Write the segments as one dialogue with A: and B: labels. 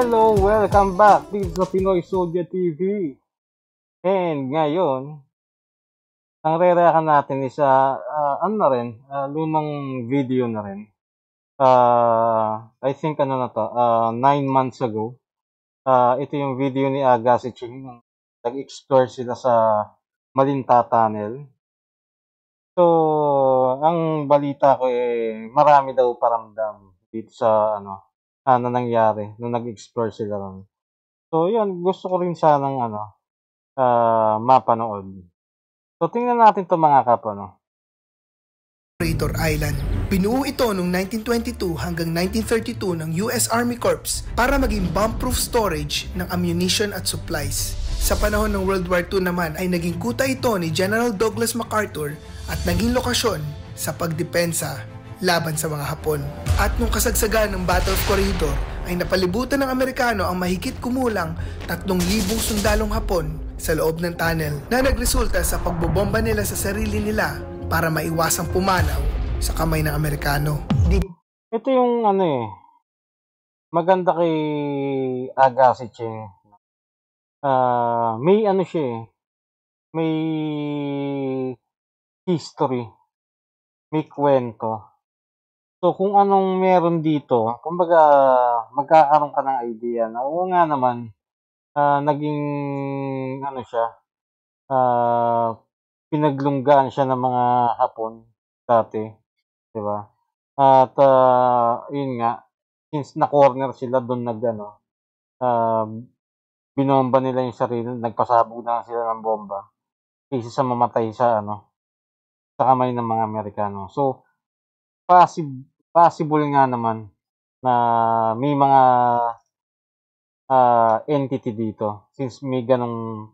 A: Hello, welcome back. This is Pinoy Soldier TV. And ngayon, ang re-react natin is lumang video na rin. I think 9 months ago. Ito yung video ni Agassi Ching. Nag-explore sila sa Malinta Tunnel. So, ang balita ko marami daw paramdam dito sa na nangyari nung nag-explore sila ron. So, yun, gusto ko rin sanang mapanood. So, tingnan natin to mga kap,
B: Operator Island. Binuo ito noong 1922 hanggang 1932 ng US Army Corps para maging bomb-proof storage ng ammunition at supplies. Sa panahon ng World War II naman ay naging kuta ito ni General Douglas MacArthur at naging lokasyon sa pagdepensa laban sa mga Hapon. At nung kasagsagan ng Battle of Corridor ay napalibutan ng Amerikano ang mahigit kumulang 3,000 sundalong Hapon sa loob ng tunnel na nagresulta sa pagbobomba nila sa sarili nila para maiwasang pumanaw sa kamay ng Amerikano.
A: Ito yung maganda kay Agassi Ching. May may history, may kwento. So, kung anong meron dito, kumbaga, magkakaroon ka ng idea na, oo nga naman, naging, pinaglunggaan siya ng mga Hapon dati, di ba? At, yun nga, since na-corner sila doon binomba nila yung sarili, nagpasabog na sila ng bomba, kaysa sa mamatay sa kamay ng mga Amerikano. So, possible nga naman na may mga entity dito since may ganong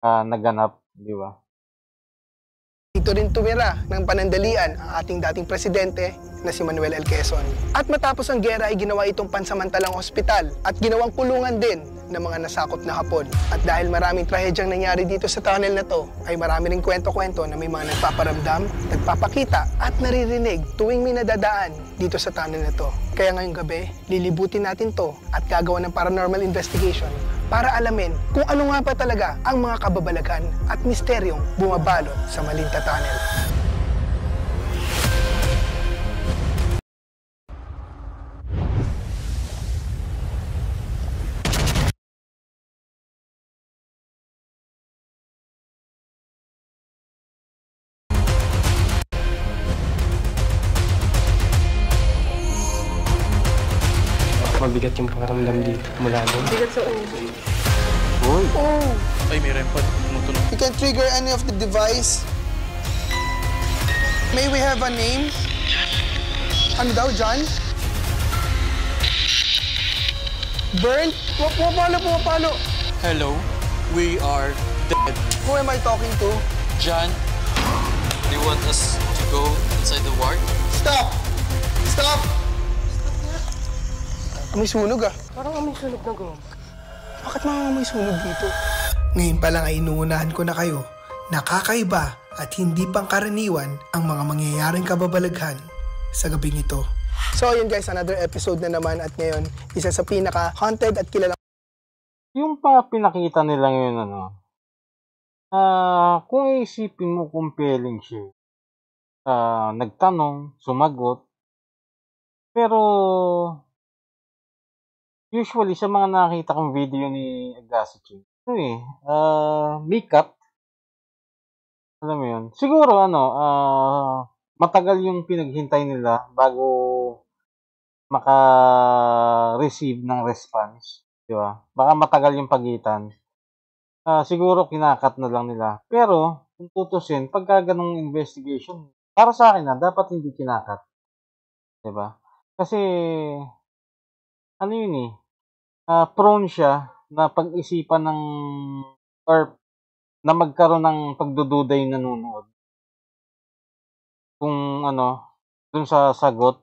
A: naganap, di ba?
B: Dito rin tumira ng panandalian ang ating dating presidente na si Manuel L. Quezon. At matapos ang giyera ay ginawa itong pansamantalang ospital at ginawang kulungan din ng mga nasakop na Hapon. At dahil maraming trahedyang nangyari dito sa tunnel na to, ay marami ring kwento-kwento na may mga nagpaparamdam, nagpapakita at naririnig tuwing may nadadaan dito sa tunnel na to. Kaya ngayong gabi, lilibutin natin to at gagawa ng paranormal investigation para alamin kung ano nga pa talaga ang mga kababalaghan at misteryong bumabalot sa Malinta Tunnel.
C: Mabigat yung pangaramdam dito mula doon.
D: Bigat sa ulo.
A: Uy!
B: Oh!
C: Ay, may rempad. Tumutunog.
B: You can trigger any of the device. May we have a name? Ano daw, John? Burn? Pumapalo.
E: Hello, we are dead.
B: Who am I talking to?
E: John, do you want us to go inside the ward?
B: Stop! Stop! Amoy sunog
D: Parang amoy sunog na gum.
B: Bakit mga sunog dito? Ngayon pa lang ay inuunahan ko na kayo. Nakakaiba at hindi pangkaraniwan ang mga mangyayaring kababalaghan sa gabing ito. So yun guys, another episode na naman at ngayon, isa sa pinaka-haunted at kilalang...
A: Yung pinakita nila ngayon, kung isipin mo compelling siya, nagtanong, sumagot, pero usually sa mga nakita kong video ni Agassi Ching, makeup, alam mo yun, siguro matagal yung pinaghintay nila bago maka-receive ng response, di ba? Baka matagal yung pagitan. Siguro kinakat na lang nila. Pero, kung tutusin, pagka ganong investigation, para sa akin dapat hindi kinakat. Di ba? Kasi, prone siya na pag-isipan or na magkaroon ng pagdududa yung nanonood. Kung dun sa sagot,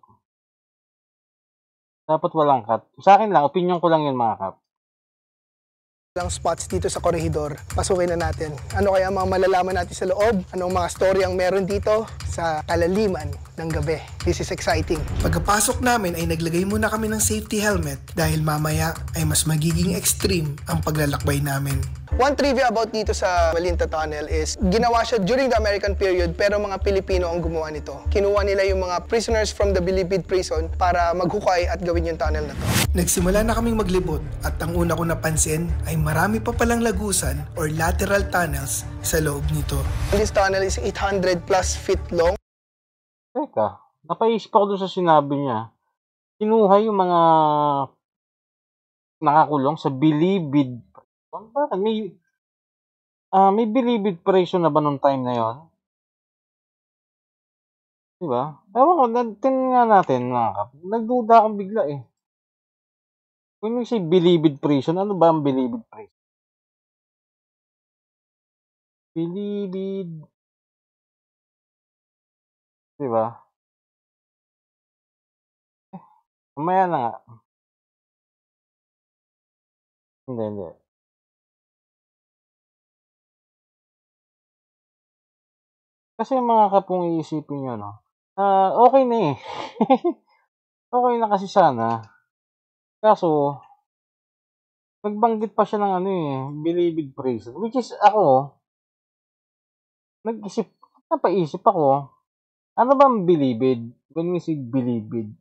A: dapat walang cut. Sa akin lang, opinion ko lang yun mga kap.
B: Lang spots dito sa Corregidor. Pasukin na natin. Ano kaya mga malalaman natin sa loob? Anong mga story ang meron dito sa kalaliman ng gabi? This is exciting. Pagkapasok namin ay naglagay muna kami ng safety helmet dahil mamaya ay mas magiging extreme ang paglalakbay namin. One trivia about dito sa Malinta Tunnel is ginawa siya during the American period pero mga Pilipino ang gumawa nito. Kinuha nila yung mga prisoners from the Bilibid prison para maghukay at gawin yung tunnel na to. Nagsimula na kaming maglibot at ang una ko napansin ay marami pa palang lagusan or lateral tunnels sa loob nito. This tunnel is 800 plus feet long.
A: Teka, napaisip ako doon sa sinabi niya. Kinuha yung mga nakakulong sa Bilibid. Bakit? May Bilibid prison na ba nung time na yon? Diba? Ewan ko, tingnan nga natin mga kap. Nagduda akong bigla eh. Kung yung say Bilibid prison, ano ba ang Bilibid prison? Bilibid. Diba? Mamaya na nga. Hindi. Kasi mga kapong iisipin nyo, no? Okay na eh. Okay na kasi sana. Kaso, nagbanggit pa siya ng Bilibid prison. Which is ako, napaisip ako, ano ba ang Bilibid? When we say Bilibid?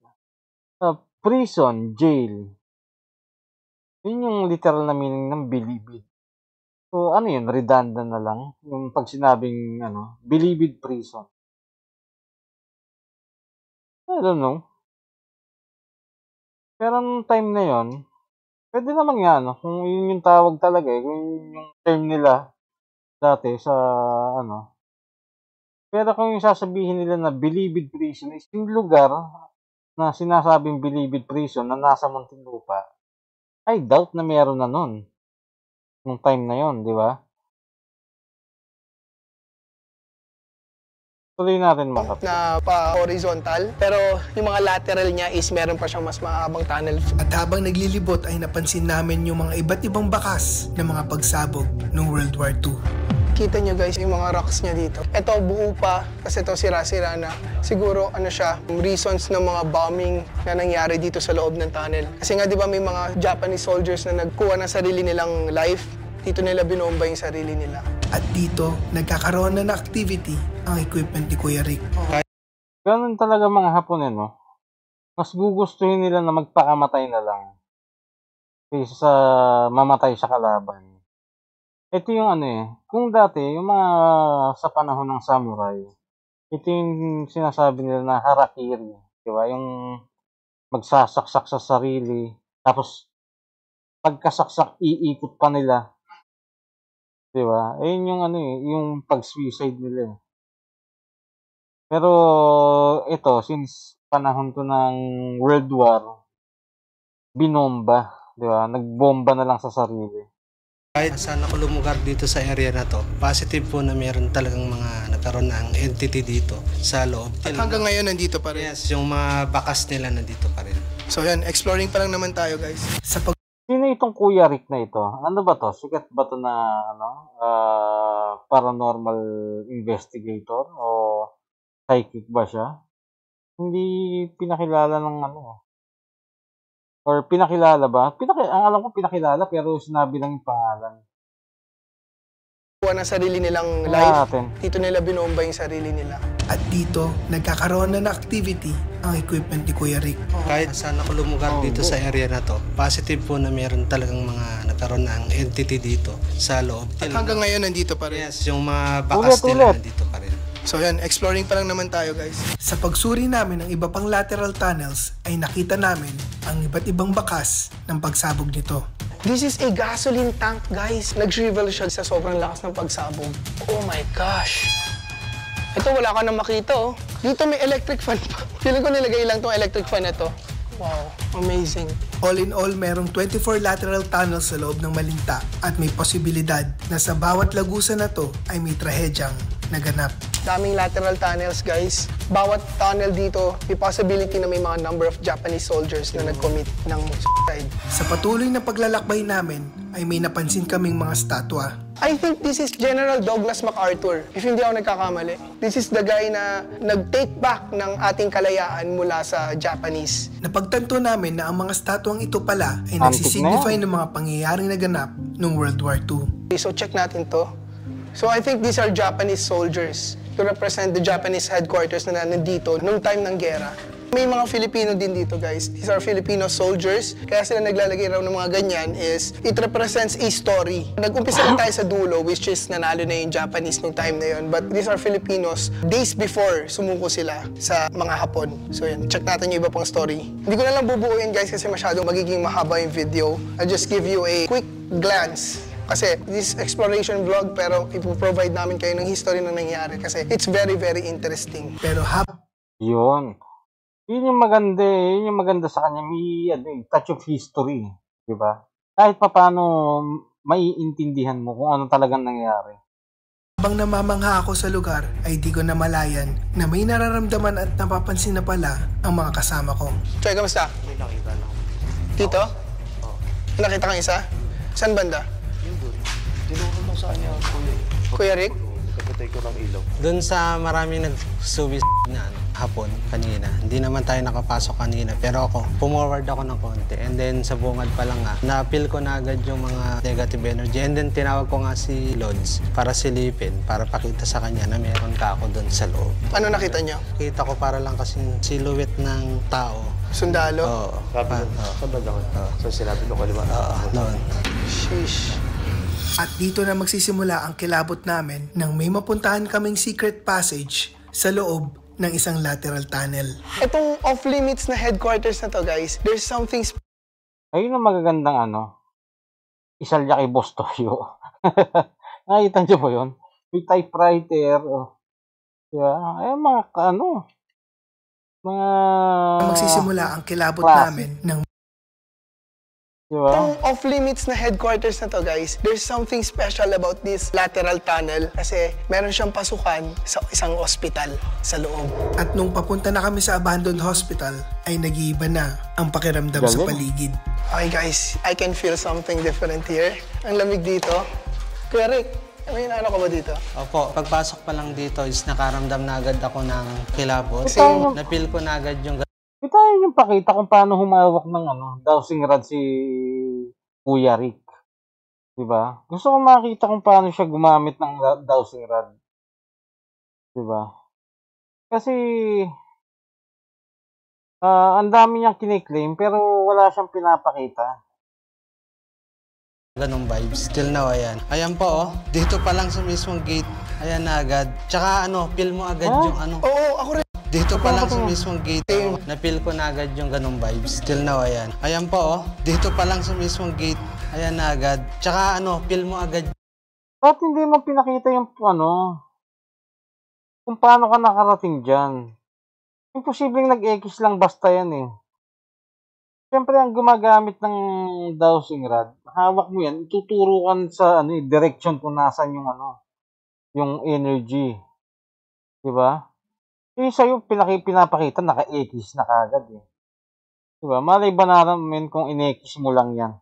A: Prison, jail. Yun yung literal na meaning ng Bilibid. So, ano yun? Redundant na lang. Yung pag sinabing, Bilibid prison. I don't know. Pero nung time na yon, pwede naman nga, kung yun yung tawag talaga, kung yung term nila dati sa, Pero kung yung sasabihin nila na Bilibid prison is yung lugar na sinasabing Bilibid prison na nasa Muntinlupa, I doubt na meron na nun. Nung time na yon, di ba? Tuloy natin mga kapatid.
B: Na pa-horizontal, pero yung mga lateral niya is meron pa siyang mas mahabang tunnel. At habang naglilibot ay napansin namin yung mga iba't ibang bakas ng mga pagsabog ng World War II. Kita nyo guys yung mga rocks niya dito. Ito buo pa kasi ito sira-sira na. Siguro siya, reasons ng mga bombing na nangyari dito sa loob ng tunnel. Kasi nga di ba may mga Japanese soldiers na nagkuha ng sarili nilang life. Dito nila binomba yung sarili nila. At dito, nagkakaroon na ng activity ang equipment ni Kuya Rick.
A: Ganun talaga mga Hapon no? Mas gugustuhin nila na magpakamatay na lang kaysa sa mamatay sa kalaban. Ito yung kung dati, yung mga sa panahon ng samurai, ito yung sinasabi nila na harakiri, di ba? Yung magsasaksak sa sarili, tapos pagkasaksak, iikot pa nila. Di ba? Ayun yung yung pag-suicide nila. Pero ito, since panahon to ng World War, binomba, di ba? Nagbomba na lang sa sarili.
F: Kahit saan ako lumugar dito sa area na to, positive po na meron talagang mga nagkaroon ng entity dito sa loob.
B: At hanggang ngayon nandito pa rin?
F: Yes, yung mga bakas nila nandito pa rin.
B: So yan, exploring pa lang naman tayo guys.
A: Sino itong Kuya Rick na ito? Ano ba to? Sikat ba to na paranormal investigator o psychic ba siya? Hindi pinakilala ng or pinakilala ba? Ang alam ko pinakilala pero sinabi lang yung pangalan.
B: Kuha ng sarili nilang life. Dito nila binomba yung sarili nila. At dito, nagkakaroon na ng activity ang equipment ni Kuya Rick.
F: Kahit saan ako lumugar dito sa area na to, positive po na meron talagang mga nagkaroon ng entity dito sa loob.
B: At hanggang ngayon nandito pa rin?
F: Yes, yung mga bakas nila nandito pa rin.
B: So yan, exploring pa lang naman tayo guys. Sa pagsuri namin ng iba pang lateral tunnels ay nakita namin ang iba't ibang bakas ng pagsabog nito. This is a gasoline tank guys. Nag-shrivel siya sa sobrang lakas ng pagsabog. Oh my gosh. Ito wala ka na makita oh. Dito may electric fan pa. Feeling ko nilagay lang tong electric fan na to. Wow, amazing. All in all, merong 24 lateral tunnels sa loob ng Malinta at may posibilidad na sa bawat lagusan na to ay may trahedyang naganap. Daming lateral tunnels guys. Bawat tunnel dito, may possibility na may mga number of Japanese soldiers na nag-commit ng suicide. Sa patuloy na paglalakbay namin, ay may napansin kaming mga statwa.
G: I think this is General Douglas MacArthur, if hindi ako nagkakamali. This is the guy na nag-take back ng ating kalayaan mula sa Japanese.
B: Napagtanto namin na ang mga statwang ito pala ay
A: Antique
B: nagsisignify
A: na
B: ng mga pangyayaring naganap noong World War II.
G: So check natin to. So I think these are Japanese soldiers to represent the Japanese headquarters na nandito nung time ng gera. May mga Filipino din dito, guys. These are Filipino soldiers. Kaya sila naglalagay raw ng mga ganyan is it represents a story. Nag-umpisa na tayo sa dulo, which is nanalo na yung Japanese nung time na yun. But these are Filipinos days before sumuko sila sa mga Hapon. So yan, check natin yung iba pang story. Hindi ko na lang bubuuin, guys, kasi masyadong magiging mahaba yung video. I'll just give you a quick glance. Kasi this exploration vlog, pero ipoprovide namin kayo ng history na nangyari kasi it's very, very interesting.
B: Pero
A: Yun. Yun yung maganda eh. Yun yung maganda sa kanya. May touch of history. Diba? Kahit pa paano maiintindihan mo kung ano talagang nangyari.
B: habang namamangha ako sa lugar ay di ko namalayan na may nararamdaman at napapansin na pala ang mga kasama ko.
G: Choy, kamusta?
C: May nakita na ako.
G: Dito?
C: Oo.
G: Nakita kang isa? Saan banda?
C: Yung doon. Tinuro mo sa kanya,
G: Kuya Rick?
C: Kapatay ko ng ilaw.
F: Doon sa maraming nagsuwi na hapon kanina. Hindi naman tayo nakapasok kanina. Pero ako, pumorward ako ng konti. And then sa bungad pa lang nga, na-feel ko na agad yung mga negative energy. And then tinawag ko nga si Lods para silipin, para pakita sa kanya na meron ka ako doon sa loob.
G: Ano nakita niyo?
F: Kita ko para lang kasi silhouette ng tao.
G: Sundalo?
F: Oo.
C: Sabi ko, sa bandang. So sinabi ko kaliwa.
F: Oo, noon.
G: Sheesh.
B: At dito na magsisimula ang kilabot namin nang may mapuntahan kaming secret passage sa loob ng isang lateral tunnel.
G: Itong off-limits na headquarters na to, guys, there's something
A: Ayun ang magagandang isalya kay Boss Toyo. Nakita niyo po yun? May typewriter. Diba? Ayun mga mga
B: Magsisimula ang kilabot
A: classic.
B: namin ng
A: Diba?
G: Itong off-limits na headquarters na to, guys, there's something special about this lateral tunnel kasi meron siyang pasukan sa isang ospital sa loob.
B: At nung papunta na kami sa abandoned hospital ay nag-iiba na ang pakiramdam sa
A: Galing.
B: paligid.
G: Okay, guys, I can feel something different here. Ang lamig dito. Kuya Rick, may ano ka ba dito?
F: Opo, pagpasok pa lang dito is nakaramdam na agad ako ng kilabot.
A: Kasi yung-
F: Na-feel ko na agad yung
A: Ito yung pakita kung paano humawak ng dowsing rod si Kuya Rick. Diba? Gusto ko makita kung paano siya gumamit ng dowsing rod. Diba? Kasi ang dami niyang kiniklaim pero wala siyang pinapakita.
F: ganong vibes. Till now, ayan. Ayan po, oh. Dito pa lang sa mismong gate. Ayan na agad. Tsaka feel mo agad yung
G: Oo, ako rin.
F: Dito pa lang sa mismong gate, na-feel ko na agad yung ganong vibes. Till now, ayan. Ayan po, oh. Dito pa lang sa mismong gate. Ayan na agad. Tsaka feel mo agad.
A: Ba't hindi mo pinakita yung kung paano ka nakarating dyan? Imposibleng nag-X lang basta yan eh. Siyempre, ang gumagamit ng dowsing rod, hawak mo yan, ituturo ka sa direction kung nasan yung energy. Diba? Eh, sa'yo, pinapakita, naka-X na kagad eh. Diba? Malay ba namin kung in-X mo lang yan?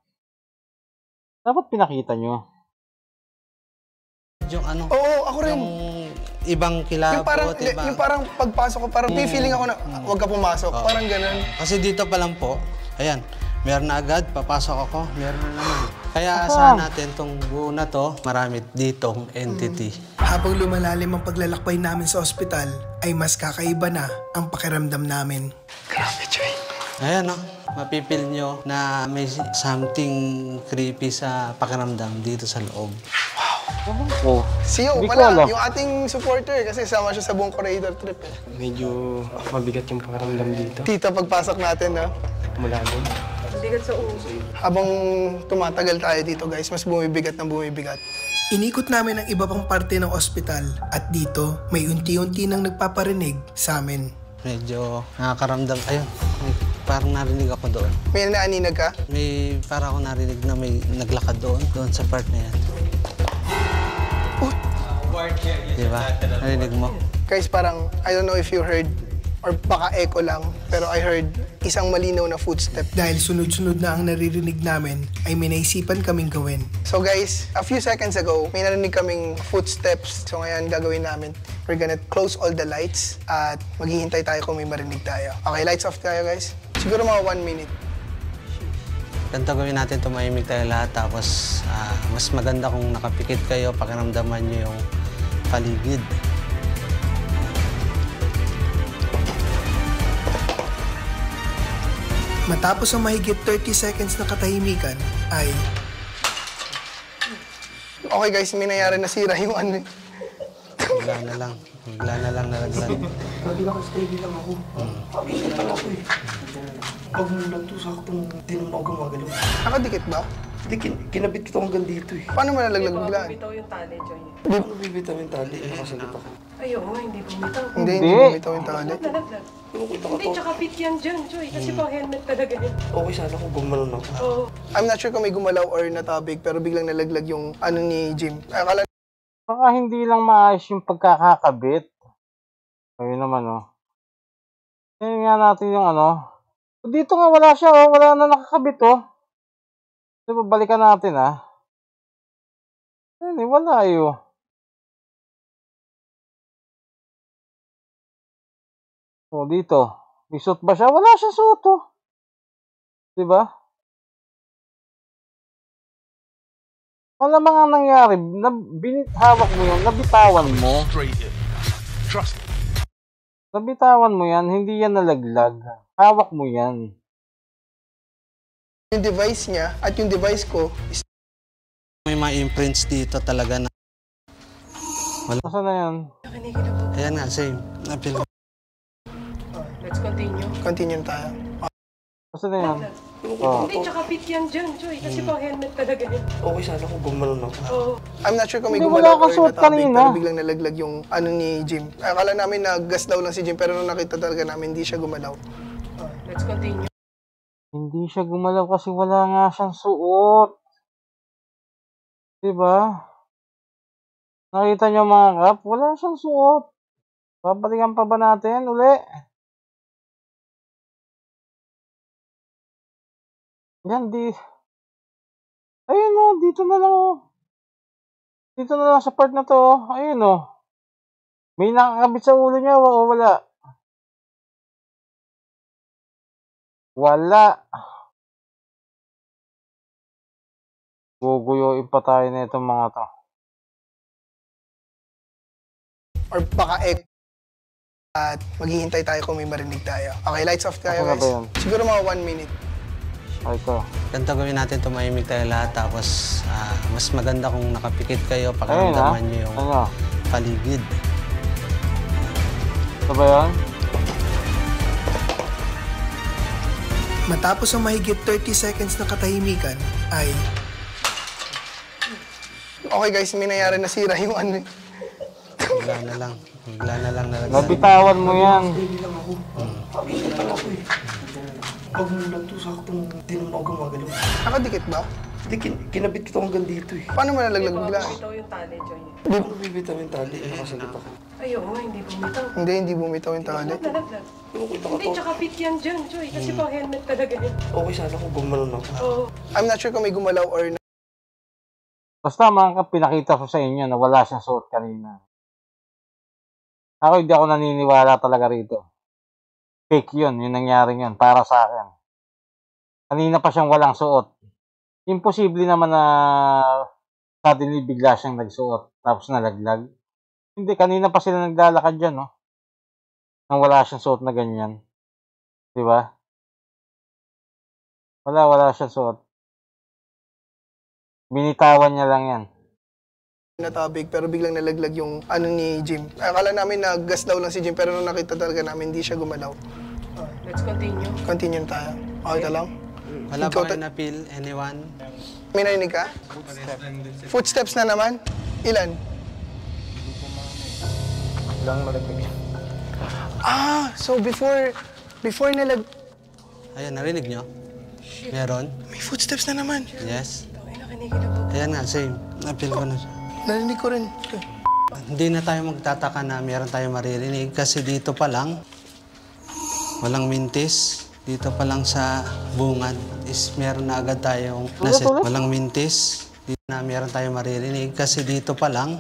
A: Dapat pinakita nyo.
F: Yung
G: Oo, ako rin.
F: yung ibang kilabot,
G: Yung parang pagpasok ko, parang may feeling ako na huwag ka pumasok. Parang ganun.
F: Kasi dito pa lang po, ayan, meron na agad, papasok ako, meron na naman. Kaya asahan natin tong buo na to, marami ditong entity.
B: Habang lumalalim ang paglalakbay namin sa ospital ay mas kakaiba na ang pakiramdam namin.
G: Grabe, Choy.
F: Ayan mapipil nyo na may something creepy sa pakiramdam dito sa loob.
A: Oh.
G: Si Yo
A: Hindi ko
G: pala,
A: alam.
G: yung ating supporter kasi sama siya sa buong corridor trip eh.
C: Medyo mabigat yung pakiramdam dito.
G: Tito, pagpasok natin, no?
C: Mula doon.
G: Habang tumatagal tayo dito, guys, mas bumibigat ng bumibigat.
B: Inikot namin ang iba pang parte ng ospital at dito may unti-unti nang nagpaparinig sa amin.
F: Medyo nakakaramdam, ayun, may parang narinig ako doon.
G: May naaninag ka?
F: May parang ako narinig na may naglakad doon sa part na yan. Diba? Narinig mo?
G: Guys, parang, I don't know if you heard, or baka echo lang, pero I heard isang malinaw na footstep.
B: Dahil sunod-sunod na ang naririnig namin, ay may naisipan kaming gawin.
G: So guys, a few seconds ago, may narinig kaming footsteps. So ngayon, gagawin namin, we're gonna close all the lights at maghihintay tayo kung may marinig tayo. Okay, lights off tayo guys. Siguro mga 1 minute.
F: Ganito gawin natin, tumahimik tayo lahat. Tapos mas maganda kung nakapikit kayo, pakiramdaman nyo yung paligid.
B: Matapos ang mahigit 30 seconds na katahimikan, ay...
G: Okay guys, may nangyari, nasira yung ano.
F: Bigla na lang nalaglag.
C: Lagi lang, steady lang ako. Pakita lang ako eh. Pag mulan to, saktong di naman ako gumagalaw.
G: Nakadikit ba?
C: Hindi, kinabit kita hanggang dito eh.
G: Paano mo nalaglag biglaan?
D: Bitaw yung tali, Joy.
C: Paano bibitaw yung tali? Nakasagot ako.
D: Ay, oo, hindi bumitaw.
G: Hindi bumitaw yung tali.
D: Nalaglag.
C: Kita
D: Hindi, tsaka fit yan dyan, Joy. Kasi pang helmet talaga yan.
C: Okay sana kung gumanon ako.
D: Oo.
G: I'm not sure kung may gumalaw or natabig, pero biglang nalaglag yung ano ni Jim. Akala
A: Baka hindi lang maayos yung pagkakakabit. Ayun naman, oh. Tingnan nga natin yung ano. Dito nga wala siya, oh. Wala na nakakabit, oh. Diba, balikan natin, ah. Ayun, wala, oh. Oh, dito. May suot ba siya? Wala siya suot, oh. Diba? Wala mga nangyari. Hawak mo yun, nabitawan mo. Nabitawan mo yan, hindi yan nalaglag. Hawak mo yan.
G: yung device niya at yung device ko is
F: May mga imprints dito talaga na...
A: Nasaan na yan?
D: Nakinig na po.
F: Ayan nga, same. Napil ko.
D: Let's continue.
G: continue tayo.
A: Nasaan na yan?
D: Hindi, tsaka fit yan dyan, Joy. Kasi pang helmet talaga yan.
C: Okay sana kung gumanon ako.
D: Oo.
G: I'm not sure kung may
A: Hindi,
G: gumalaw
A: wala kang
G: or
A: suot
G: natabig,
A: kanina.
G: pero biglang nalaglag yung ano ni Jim. Akala namin na gas daw lang si Jim, pero nung nakita talaga namin, hindi siya gumalaw.
D: Let's continue.
A: Hindi siya gumalaw kasi wala nga siyang suot. Diba? Nakita niyo mga kap, wala siyang suot. Babalikan pa ba natin uli? Yan, di. Ayun o, dito na lang o. Dito na lang sa part na to o. Ayun o. May nakakabit sa ulo niya o wala? Wala. Guguyuin pa tayo na itong mga to.
G: Or baka at maghihintay tayo kung may marinig tayo. Okay, lights off tayo
A: Ako na
G: guys.
A: ba yun?
G: Siguro mga 1 minute.
A: Ay, ito.
F: Ganito gawin natin, tumahimik tayo lahat. Tapos mas maganda kung nakapikit kayo,
A: Ayun ha?
F: pakiramdaman nyo yung
A: Ano?
F: paligid.
A: Ito ba yun?
B: Matapos ang mahigit 30 seconds na katahimikan, ay...
G: Okay guys, may nangyari, nasira yung ano.
F: Bigla na lang nalaglag.
A: Nabitawan mo yan.
C: Steady lang ako. Pakita lang ako eh. Pag mulan to, saktong di naman ako gumagalaw.
G: Nakadikit ba?
C: Hindi, kinabit kita hanggang dito eh.
G: Paano mo nalaglag biglaan?
D: Bitaw yung tali, Joy.
C: Paano bibitaw yung tali? Nakasagot ako.
D: Ay, oo, hindi bumitaw.
G: Hindi bumitaw yung tali.
D: Nalaglag.
C: Kita
D: Hindi,
C: ko.
D: tsaka fit yan dyan, Joy. Kasi pang helmet talaga yan.
C: Okay sana kung gumanon ako.
D: Oo.
G: I'm not sure kung may gumalaw or
A: Basta mga kap, pinakita ko sa inyo na wala siyang suot kanina. Ako hindi ako naniniwala talaga rito. Fake yun, yung nangyari yun, para sa akin. Kanina pa siyang walang suot. Imposible naman na suddenly bigla siyang nagsuot, tapos nalaglag. Hindi, kanina pa sila naglalakad dyan, no? Nang wala siyang suot na ganyan. Di ba? Wala siyang suot. Binitawan niya lang yan.
G: natabig, pero biglang nalaglag yung ano ni Jim. Akala namin na gas daw lang si Jim, pero nung nakita talaga namin, hindi siya gumalaw.
D: Let's continue.
G: Continue tayo. Okay ka lang?
F: Wala
G: Ikaw
F: ba kayo na-feel? Anyone?
G: May narinig ka? Footsteps na naman? Ilan?
C: Lang malaglag.
G: So before
F: Ayan, narinig nyo? Meron?
G: may footsteps na naman.
F: Yes?
D: Okay, nakinig na po.
F: Ayan nga, same. Na-feel ko na siya.
G: Narinig ko rin.
F: Hindi na tayo magtataka na meron tayong maririnig kasi dito pa lang, Walang mintis. Dito pa lang sa bungad is meron na agad tayong walang mintis. Dito na meron tayong maririnig kasi dito pa lang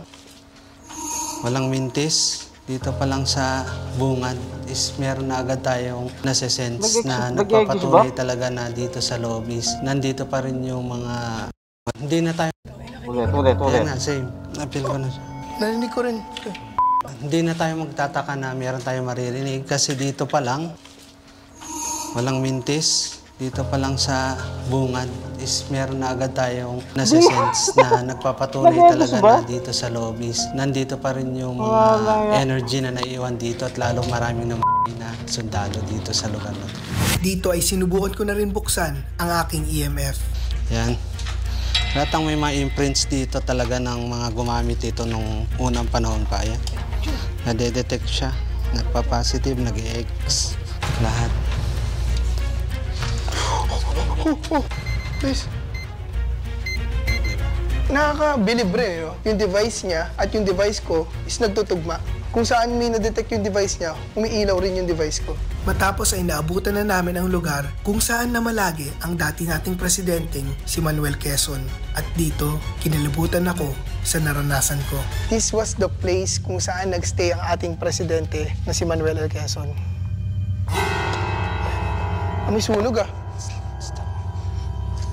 F: walang mintis. Dito pa lang sa bungad is meron na agad tayong nasa-sense na nagpapatuloy talaga na dito sa loob is nandito pa rin yung mga hindi na tayo
A: Ulit.
F: Ayan na, same. Napil ko na siya.
G: Narinig ko rin.
F: Hindi na tayo magtataka na meron tayong maririnig kasi dito pa lang walang mintis. Dito pa lang sa bungad is meron na agad tayong nasa-sense na nagpapatuloy talaga na dito sa loob is nandito pa rin yung mga energy na naiwan dito at lalong maraming na sundalo dito sa lugar na to.
B: Dito ay sinubukan ko na rin buksan ang aking EMF.
F: Yan. Lahat ang may mga imprints dito talaga ng mga gumamit ito nung unang panahon pa. Yan. Nade-detect siya. Nagpa-positive, nag-X. Lahat.
G: Please. Nakakabilib rin, no? Yung device niya at yung device ko is nagtutugma. Kung saan may na-detect yung device niya, umiilaw rin yung device ko.
B: Matapos ay naabutan na namin ang lugar kung saan namalagi ang dati nating presidenteng si Manuel Quezon. At dito, kinalibutan ako sa naranasan ko.
G: This was the place kung saan nagstay ang ating presidente na si Manuel L. Quezon. May sunog ah.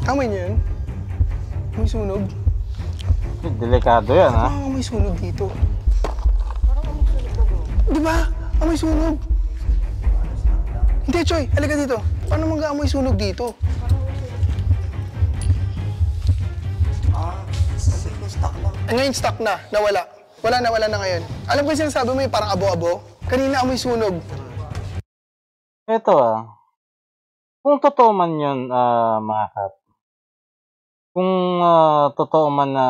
G: Tama niyo yun? May sunog.
A: Delikado yan, ha?
G: May sunog dito. Di ba? Amoy sunog. Hindi, Choy. Halika dito. Paano mag-aamoy sunog dito? Ngayon stuck na. Nawala. Wala na ngayon. Alam ko yung sinasabi mo yung parang abo-abo? Kanina amoy sunog.
A: Ito kung totoo man yun, mga kap. Kung totoo man na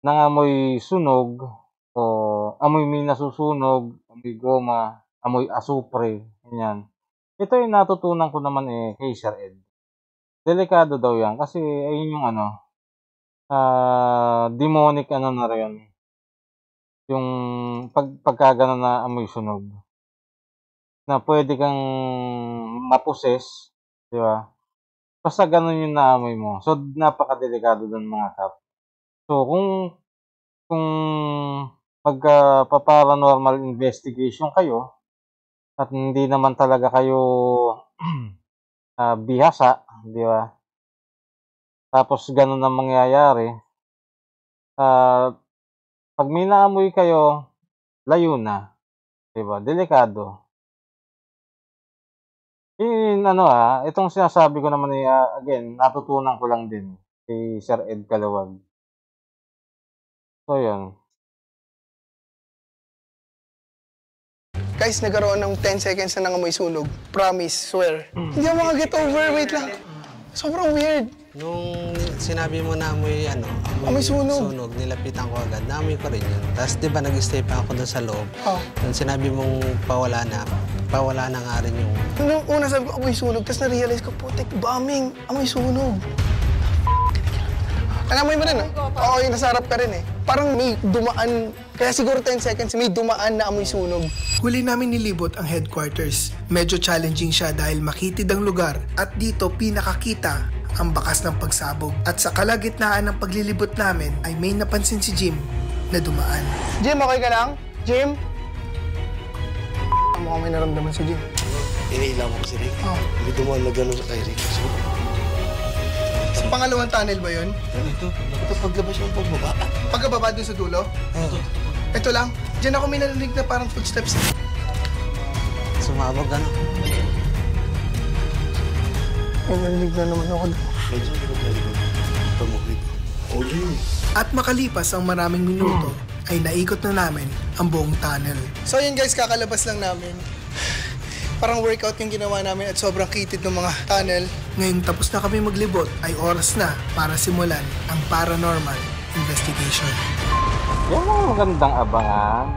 A: nangamoy sunog o amoy may nasusunog, amoy goma, amoy asupre, ganyan. Ito yung natutunan ko naman kay Sir Ed. Delikado daw yan kasi ayun yung demonic na rin. Yung pagka gano'n na amoy sunog. Na pwede kang maposes, di ba? Basta gano'n yung naamoy mo. So, napakadelikado doon mga kap. So, kung magpa-paranormal investigation kayo at hindi naman talaga kayo bihasa, di ba? Tapos gano'n ang mangyayari. Pag may naamoy kayo, layo na. Di ba? Delikado. Itong sinasabi ko naman again, natutunan ko lang din kay Sir Ed Calawag. So, yun.
G: Guys, nagkaroon ng 10 seconds na nangamoy sunog. Promise, swear. Hindi ako makaget over. Wait lang. Sobrang weird.
F: Nung sinabi mo na amoy
G: sunog,
F: nilapitan ko agad. Naamoy ko rin yun. Tapos di ba nag-stay pa ako doon sa loob? Nung sinabi mong pawala na nga rin yung...
G: Nung una sabi ko, amoy sunog. Tapos na-realize ko, putik, bombing, amoy sunog. Amoy mo rin, Oo, yung nasa harap ka rin Parang may dumaan, kaya siguro 10 seconds, may dumaan na amoy sunog.
B: Huli namin nilibot ang headquarters. Medyo challenging siya dahil makitid ang lugar at dito pinakakita ang bakas ng pagsabog. At sa kalagitnaan ng paglilibot namin ay may napansin si Jim na dumaan.
G: Jim, okay ka lang? Jim? Mukhang may naramdaman si Jim.
C: Iniilaw mo ko si Rick. Hindi dumaan na gano'n sa kay Rick.
G: Sa pangalawang tunnel ba yun?
C: Ito paglabas yung pagbaba.
G: Pagkababa dun sa dulo? Ito lang. Diyan ako may narinig na parang footsteps.
F: Sumabog
G: May narinig na naman ako.
C: Medyo hindi ko pwede ko tumugin.
B: At makalipas ang maraming minuto, ay naikot na namin ang buong tunnel.
G: So yun guys, kakalabas lang namin. Parang workout yung ginawa namin at sobrang kitid ng mga tunnel.
B: Ngayong tapos na kami maglibot, ay oras na para simulan ang paranormal investigation.
A: Yan ang magandang abangan.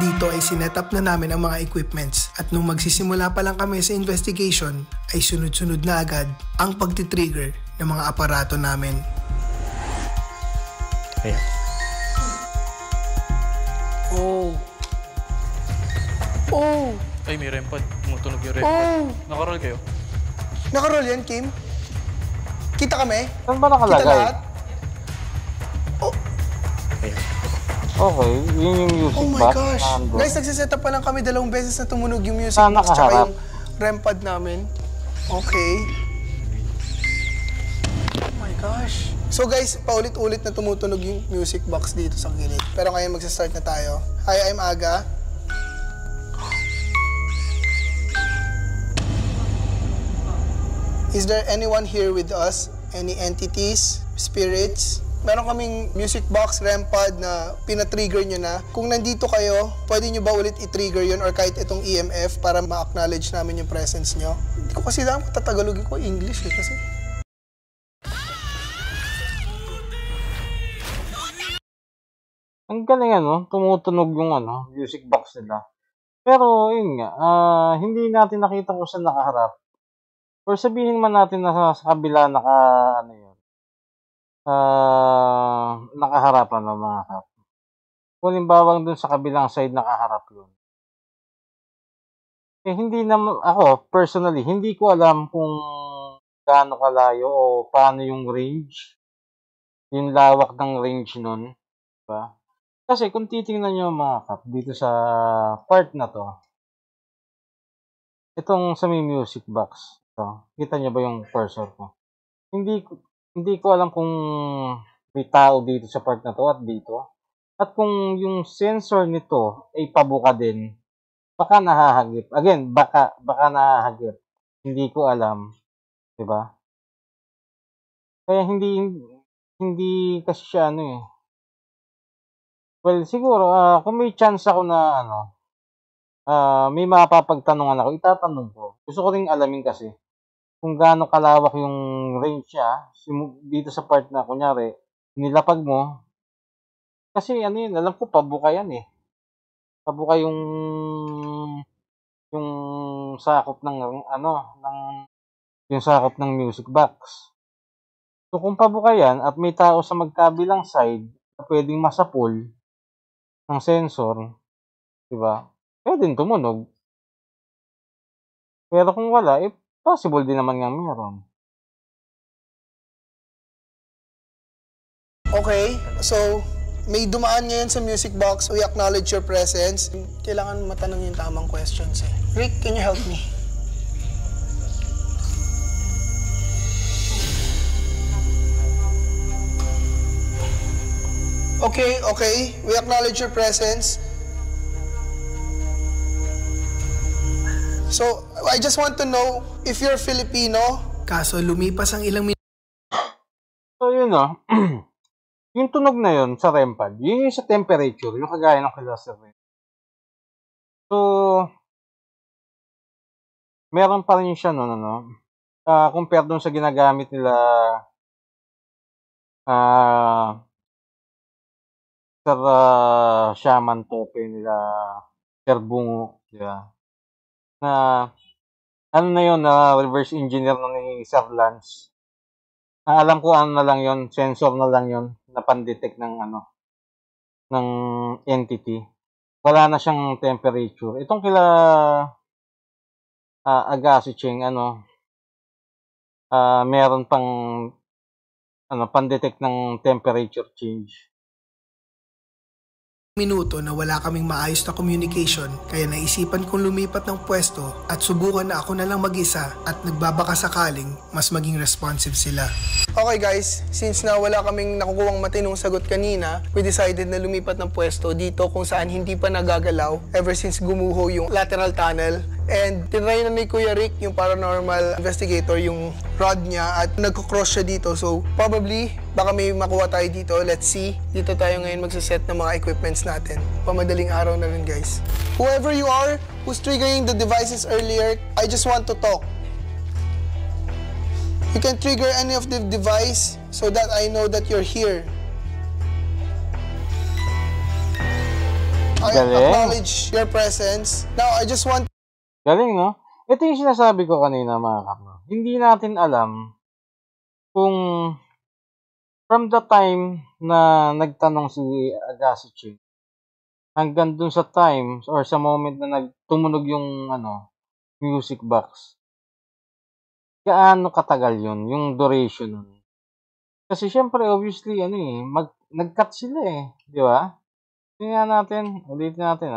B: Dito ay sinetup na namin ang mga equipments at nung magsisimula pa lang kami sa investigation, ay sunod-sunod na agad ang pagtitrigger ng mga aparato namin.
F: Ayan.
G: Oh!
E: Ay, may rempad. Tumutunog yung rempad.
G: Oh!
E: Nakaroll kayo?
G: Nakaroll yan, Kim? Kita kami?
A: Saan ba
G: Kita
A: nakalagay?
G: lahat?
A: Okay, yun yung music
G: Oh my
A: box.
G: gosh!
A: Nandun.
G: Guys, nagsiset up pa lang kami 2 beses na tumunog yung music
A: Saan
G: box tsaka
A: nakaharap?
G: yung REM pad namin. Okay. Oh my gosh. So guys, paulit-ulit na tumutunog yung music box dito sa gilid. Pero ngayon magsa-start na tayo. Hi, I'm Aga. Is there anyone here with us? Any entities? Spirits? Meron kaming music box, REM pad na pina-trigger nyo na. Kung nandito kayo, pwede nyo ba ulit i-trigger yun or kahit itong EMF para ma-acknowledge namin yung presence nyo? Hindi ko kasi alam, tatagalogin ko English kasi.
A: Ang galing tumutunog yung music box nila. Pero yun nga, hindi natin nakita kung saan nakaharap. Or sabihin man natin na sa kabila nakaharapan ng mga kap. Kung halimbawa dun sa kabilang side nakaharap yun. Eh hindi naman, ako personally, hindi ko alam kung gaano kalayo o paano yung range. Yung lawak ng range nun. Diba? Kasi kung titingnan nyo mga kap, dito sa part na to, itong sa may music box, ito, kita nyo ba yung cursor ko? Hindi ko alam kung may tao dito sa part na to at dito. At kung yung sensor nito ay pabuka din, baka nahahagip. Again, baka nahahagip. Hindi ko alam. Diba? Kaya hindi kasi siya Well, siguro, kung may chance ako na may mapapagtanungan ako, itatanong ko. Gusto ko ring alamin kasi kung gaano kalawak yung range niya dito sa part na, kunyari, nilapag mo. Kasi alam ko, pabuka yan eh. Pabuka yung sakop ng yung sakop ng music box. So kung pabuka yan at may tao sa magkabilang side na pwedeng masapul ng sensor, di ba? Pwedeng tumunog. Pero kung wala, possible din naman nga meron.
G: Okay, so may dumaan ngayon sa music box. We acknowledge your presence. Kailangan matanong yung tamang questions eh. Rick, can you help me? Okay. We acknowledge your presence. So, I just want to know if you're Filipino. Kaso lumipas ang ilang
A: So yun yung tunog na yun sa REM pad, yun yung sa temperature, yung kagaya ng kila Sir Ren. So, meron pa rin siya compare dun sa ginagamit nila Sir Shaman Tope nila, Sir Bungo, diba? Na reverse engineer na ni Sir Lance. Alam ko na lang yon, sensor na lang yon na pan-detect ng ng entity. Wala na siyang temperature. Itong kila Agassi Cheng meron pang pan-detect ng temperature change.
B: Minuto na wala kaming maayos na communication, kaya naisipan kong lumipat ng pwesto at subukan na ako na lang mag-isa at nagbabaka sakaling mas maging responsive sila. Okay guys, since na wala kaming nakukuhang matinong sagot kanina, we decided na lumipat ng pwesto dito kung saan hindi pa nagagalaw ever since gumuho yung lateral tunnel. And tinry na ni Kuya Rick, yung paranormal investigator, yung rod niya at nagko-cross siya dito. So probably, baka may makuha tayo dito. Let's see. Dito tayo ngayon magsaset ng mga equipments natin. Pamadaling araw na rin guys. Whoever you are who's triggering the devices earlier, I just want to talk. You can trigger any of the device so that I know that you're here. I acknowledge your presence. Now, I just want...
A: Galing, no? Ito yung sinasabi ko kanina, mga kap. Hindi natin alam kung from the time na nagtanong si Agassi Cheng hanggang dun sa times or sa moment na tumunog yung music box. Gaano katagal yun, yung duration nun. Kasi syempre, obviously, nag-cut sila di ba? Tingnan natin, ulitin natin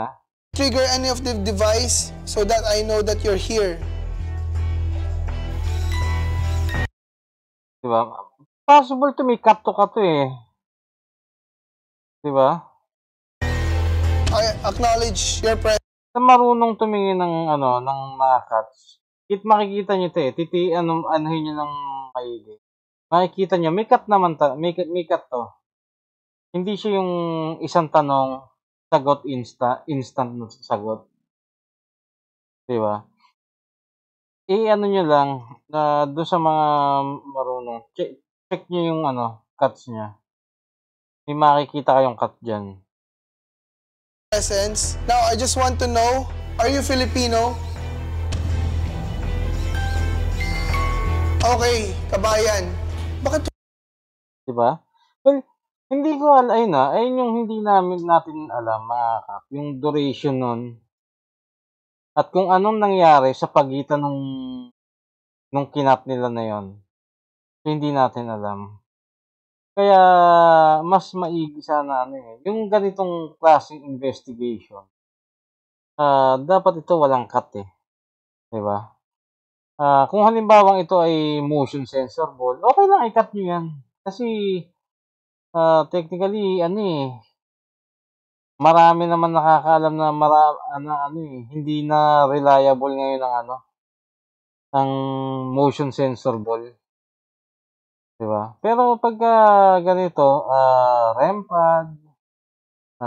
G: Trigger any of the device so that I know that you're here.
A: Di ba? Possible to may cut to di ba?
G: I acknowledge your presence.
A: Sa marunong tumingin ng ng mga cuts, makikita niyo anuhin niyo ng maigi. Makikita niyo may cut naman may cut to. Hindi siya yung isang tanong, sagot instant na sagot. 'Di ba? Niyo lang na doon sa mga marunong, check niyo yung cuts niya. May makikita kayong cut diyan.
G: Presence. Now, I just want to know, are you Filipino? Okay, kabayan. Bakit?
A: Diba? Well, hindi ko ayun yung hindi natin alam, mga kap, yung duration nun. At kung anong nangyari sa pagitan nung kinap nila na yon. Hindi natin alam. Kaya, mas maigi sana yung ganitong klaseng investigation. Dapat ito walang cut diba? Kung halimbawang ito ay motion sensor ball, okay lang i-cut nyo yan. Kasi, technically, marami naman nakakaalam na hindi na reliable ngayon ang motion sensor ball. Diba? Pero pagka ganito, REM pad,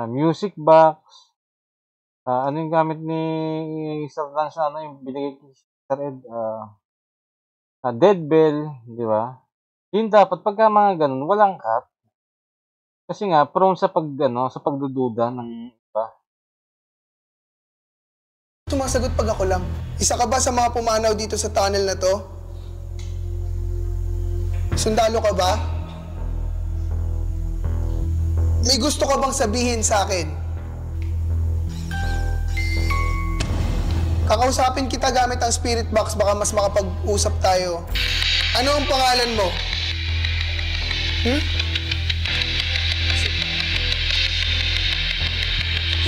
A: music box, yung gamit ni Sir Lance yung binigay ni Sir Ed, dead bell, di ba? Yun dapat pagka mga ganun, walang cut. Kasi nga prone sa sa pagdududa ng iba.
G: Sumasagot pag ako lang. Isa ka ba sa mga pumanaw dito sa tunnel na to? Sundalo ka ba? May gusto ka bang sabihin sa akin? Kakausapin kita gamit ang spirit box, baka mas makapag-usap tayo. Ano ang pangalan mo?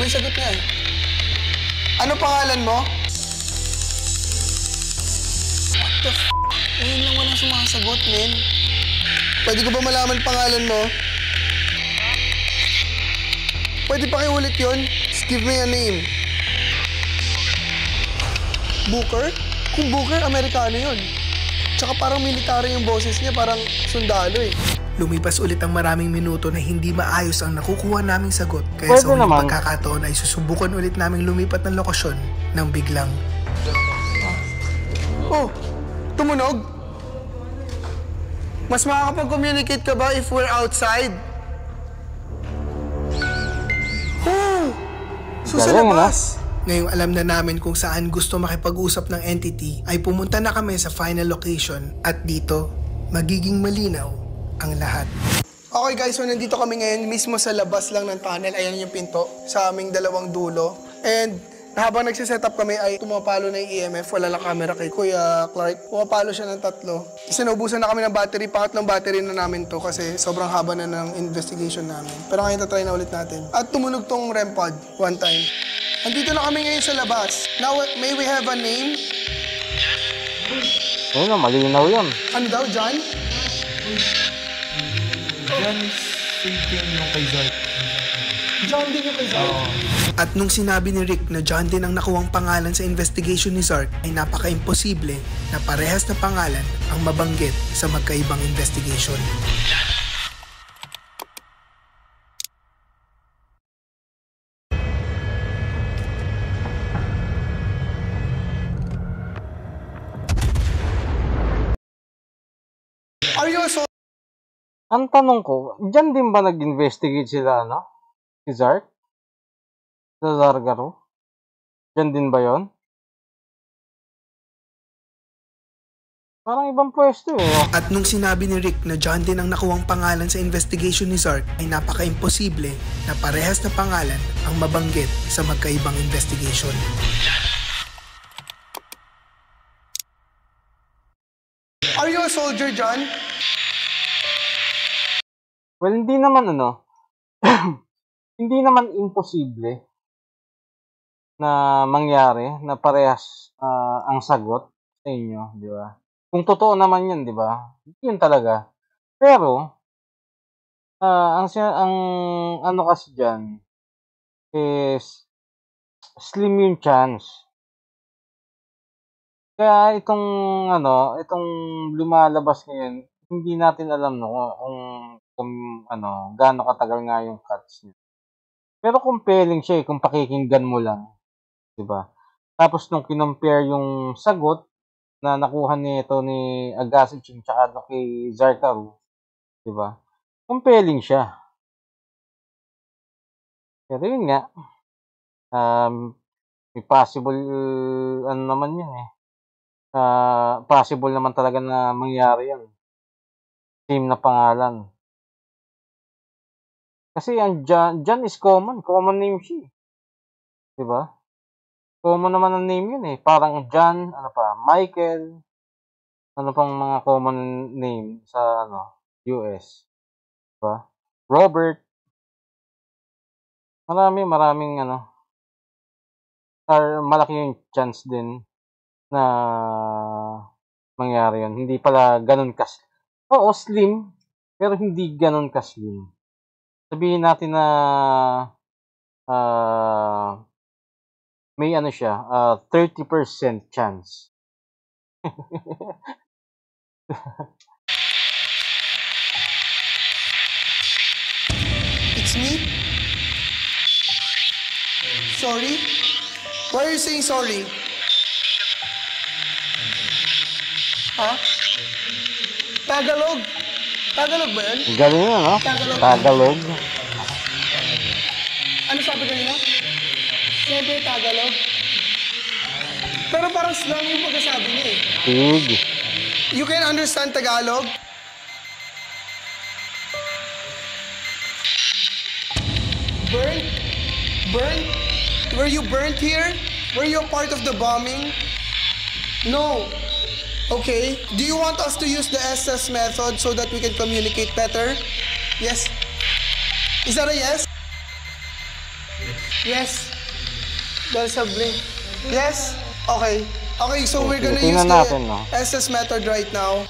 G: May sagot na Ano pangalan mo? What the f***? Ngayon lang walang sumasagot, men. Pwede ko ba malaman pangalan mo? Pwede pa kayo ulit yun? Just give me a name. Booker? Kung Booker, Amerikano yun. Tsaka parang military yung boses niya, parang sundalo
B: Lumipas ulit ang maraming minuto na hindi maayos ang nakukuha naming sagot. Kaya sa uling pagkakataon ay susubukan ulit naming lumipat ng lokasyon nang biglang...
G: Oh! Tumunog? Mas makakapag-communicate ka ba if we're outside? Oh! So sa labas!
B: Ngayong alam na namin kung saan gusto makipag-usap ng entity, ay pumunta na kami sa final location at dito, magiging malinaw ang lahat.
G: Okay guys, so nandito kami ngayon mismo sa labas lang ng tunnel. Ayan yung pinto sa aming dalawang dulo. And habang nagsiset up kami ay tumapalo na yung EMF. Wala lang camera kay Kuya Clark. Pumapalo siya ng 3. Sinubusan na kami ng battery. Pangatlong battery na namin to kasi sobrang haba na ng investigation namin. Pero ngayon tatry na ulit natin. At tumunog tong REM pod one time. Andito na kami ngayon sa labas. Now, may we have a name?
A: Ayun malinaw yun.
G: Ano daw, John?
C: John Satan yung kay Zark.
G: John din yung kay Zark.
B: At nung sinabi ni Rick na John din ang nakuwang pangalan sa investigation ni Zark, ay napaka-imposible na parehas na pangalan ang mabanggit sa magkaibang investigation.
G: Are you a soldier?
A: Ang tanong ko, dyan din ba nag-investigate sila, si Zark? Sa Zargaro? Dyan din ba yon? Parang ibang pwesto eh.
B: At nung sinabi ni Rick na John din ang nakuwang pangalan sa investigation ni Zark, ay napaka-imposible na parehas na pangalan ang mabanggit sa magkaibang investigation.
G: Are you a soldier, John?
A: Well, hindi naman hindi naman imposible na mangyari na parehas ang sagot sa inyo, di ba? Kung totoo naman yun, di ba? Yun talaga. Pero, ang ano kasi dyan is slim yung chance. Kaya itong lumalabas ngayon, hindi natin alam kung gaano katagal nga yung cuts niya. Pero compelling siya kung pakikinggan mo lang, 'di ba? Tapos nung kinompare yung sagot na nakuha ni Agassi tsaka kay Zarkaru, 'di ba? Compelling siya. Pero yun nga, may possible naman yun eh. Possible naman talaga na mangyari yan. Same na pangalan. Kasi ang John is common name siya. 'Di ba? Common naman ang name yun eh. Parang John, Michael, pang mga common name sa US. 'Di ba? Robert. Maraming malaki yung chance din na mangyari yun. Hindi pala ganun Oo, slim, pero hindi ganun ka-slim. Sabihin natin na may 30% chance.
G: It's me? Sorry? Why are you saying sorry? Ha? Tagalog? Tagalog ba yun?
A: Galing yun, no? Tagalog.
G: Ano sabi kanina? Siyempre Tagalog. Pero parang slang yung pagkasabi niya eh.
A: Tig.
G: You can understand Tagalog? Burnt? Burnt? Were you burnt here? Were you a part of the bombing? No. Okay. Do you want us to use the SS method so that we can communicate better? Yes. Is that a yes? Yes. There's a blink. Yes? Okay. Okay, so we're gonna use the SS method right now.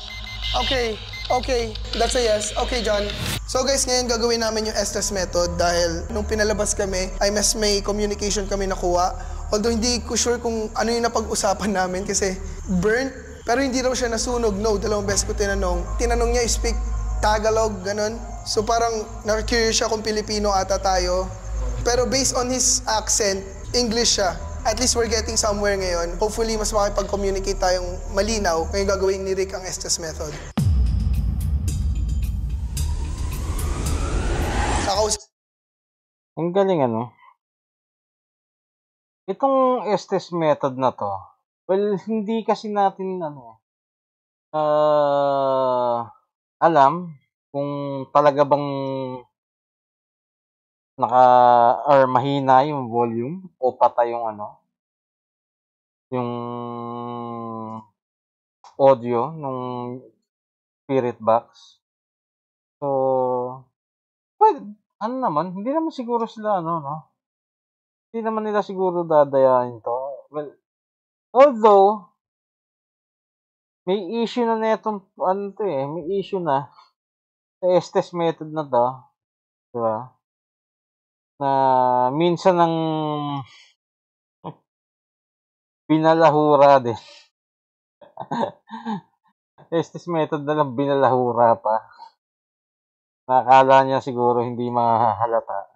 G: Okay. Okay. That's a yes. Okay, John. So guys, ngayon gagawin namin yung SS method dahil nung pinalabas kami, ay mas may communication kami nakuha. Although hindi ko sure kung ano yung napag-usapan namin kasi burnt, pero hindi raw siya nasunog. No, 2 beses ko tinanong. Tinanong niya, speak Tagalog, ganun. So parang nakakurious siya kung Pilipino ata tayo. Pero based on his accent, English siya. At least we're getting somewhere ngayon. Hopefully, mas makipag-communicate tayong malinaw kung yung gagawin ni Rick ang Estes method.
A: Ang galing Itong Estes method na to, well, hindi kasi natin alam kung talaga bang or mahina yung volume o patay yung yung audio nung spirit box. So, well, hindi naman siguro sila hindi naman nila siguro dadayain to. Well, although may issue na netong may issue na sa Estes method na to, di ba? Na minsan ng binalahura din. Estes method na lang binalahura pa. Nakakala niya siguro hindi mahahalata.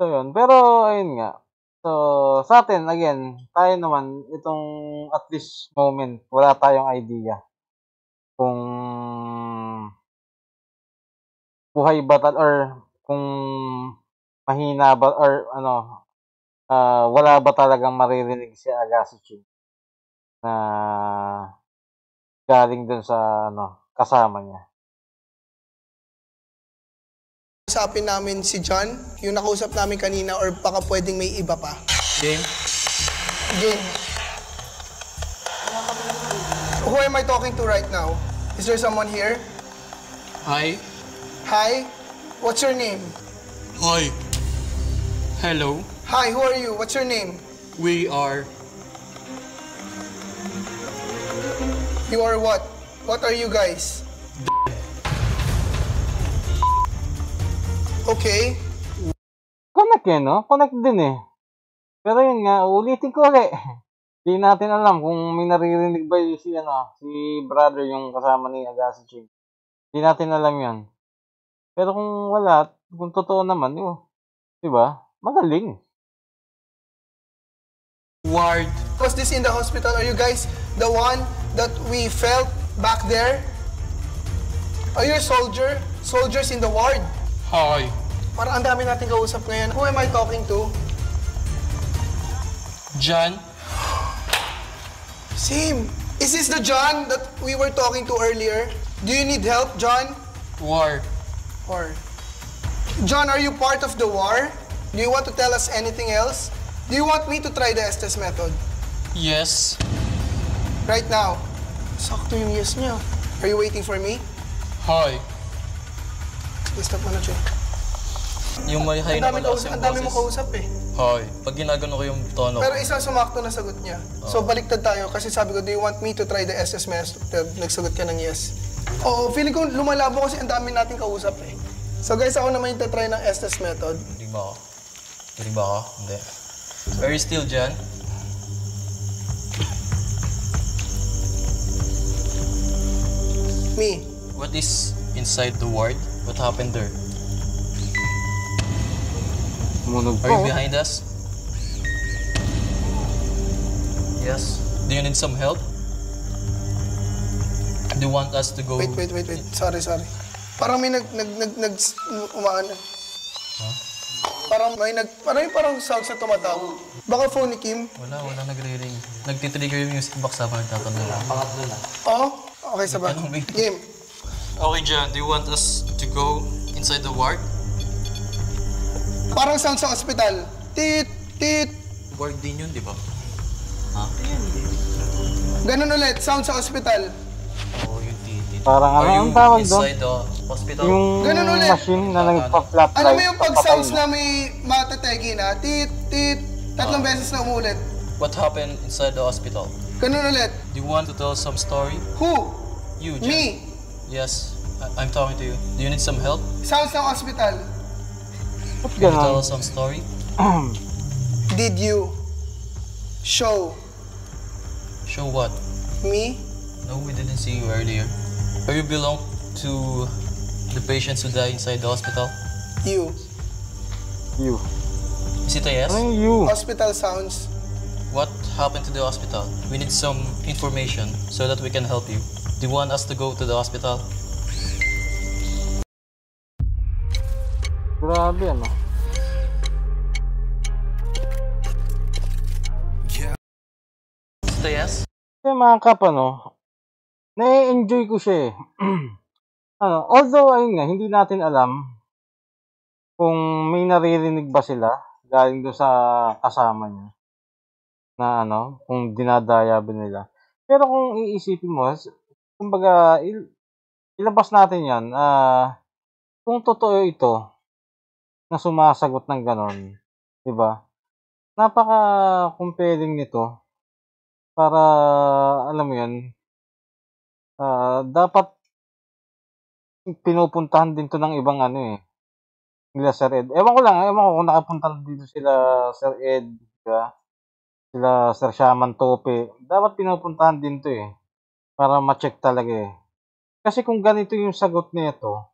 A: So yun, pero ayun nga. So sa atin, again, tayo naman, itong at this moment, wala tayong idea kung buhay ba or kung mahina ba or wala ba talagang maririnig si Agassi. na galing dun sa ano, kasama niya.
G: Usapin namin si John, yung nakausap namin kanina, or baka pwedeng may iba pa.
E: Game?
G: Game. Who am I talking to right now? Is there someone here?
E: Hi?
G: Hi? What's your name?
E: Hi. Hello.
G: Hi, who are you? What's your name?
E: We are...
G: You are what? What are you guys? Okay.
A: Connect eh, no? Connect din eh. Pero yun nga, ulitin ko ulit. Di natin alam kung may naririnig ba si, si brother yung kasama ni Agassi Ching. Di natin alam yan. Pero kung wala, kung totoo naman, di ba? Magaling.
E: Ward.
G: Was this in the hospital? Are you guys the one that we felt back there? Are you a soldier? Soldiers in the ward?
E: Hi.
G: Parang ang dami natin kausap ngayon. Who am I talking to?
E: John.
G: Same. Is this the John that we were talking to earlier? Do you need help, John?
E: War.
G: Or John, are you part of the war? Do you want to tell us anything else? Do you want me to try the Estes method?
E: Yes.
G: Right now. Sakto yung yes niya. Are you waiting for me?
E: Hi.
G: Sige, stop mo na, Che.
E: Yung may high na malakas yung
G: Ang dami mo
E: boses.
G: kausap eh.
E: Hi. Pag ginagano ko yung tono.
G: Pero isang sumakto na sagot niya. So baliktad tayo kasi sabi ko, do you want me to try the SS method? Nagsagot ka ng yes. Oo, feeling ko lumalabo kasi ang dami nating kausap eh. So guys, ako naman yung try ng SS method.
E: Hindi ba ako? Hindi ba ako? Hindi. Are you still John?
G: Me.
E: What is inside the ward? What happened there?
A: Tumunog
E: Are you
A: po.
E: behind us? Yes. Do you need some help? Do you want us to go?
G: Wait. Sorry. Parang may umaano. Parang sounds na tumatawag. Baka phone ni Kim?
E: Wala nagre-ring. Nagtitrigger yung music box habang nagtatanong. Pangatlo na.
G: Oo? Okay, sabay. Game.
E: Okay, John, do you want us to go inside the ward?
G: Parang sound sa ospital. Tit.
E: Ward din yun, di ba?
G: Ganun ulit, sound sa ospital.
E: Oo, yung titit.
A: Parang
E: Are you
A: ang tawag doon?
E: inside the hospital?
A: Yung
G: Ganun ulit.
A: machine na nagpa-flat light.
G: Alam mo yung pag sounds
A: papatay
G: na may matategi na, tit, tatlong beses na umulit.
E: What happened inside the hospital?
G: Ganun ulit.
E: Do you want to tell some story?
G: Who?
E: You, John.
G: Me.
E: Yes, I'm talking to you. Do you need some help?
G: Sounds ng ospital.
A: Ba't
E: Can you tell
A: ganon?
E: us some story?
G: Did you show
E: Show what?
G: me?
E: No, we didn't see you earlier. Are you belong to the patients who die inside the hospital?
G: You.
A: You.
E: Is it a yes?
A: Ano yung you?
G: Hospital sounds.
E: What happened to the hospital? We need some information so that we can help you. Do you want us to go to the hospital?
A: Grabe ano.
E: Is it a yes?
A: Kaya mga kap, na-enjoy ko siya eh. Although, ayun nga, hindi natin alam kung may naririnig ba sila galing doon sa kasama niya na kung dinadaya ba nila. Pero kung iisipin mo, kumbaga, ilabas natin yan, kung totoo ito, na sumasagot ng ganon, di ba? Napaka-compelling nito para, alam mo yan, dapat pinupuntahan din to ng ibang nila Sir Ed. Ewan ko kung nakapunta dito sila Sir Ed, diba? Sila Sir Shaman Tope. Dapat pinupuntahan din to para ma-check talaga Kasi kung ganito yung sagot nito,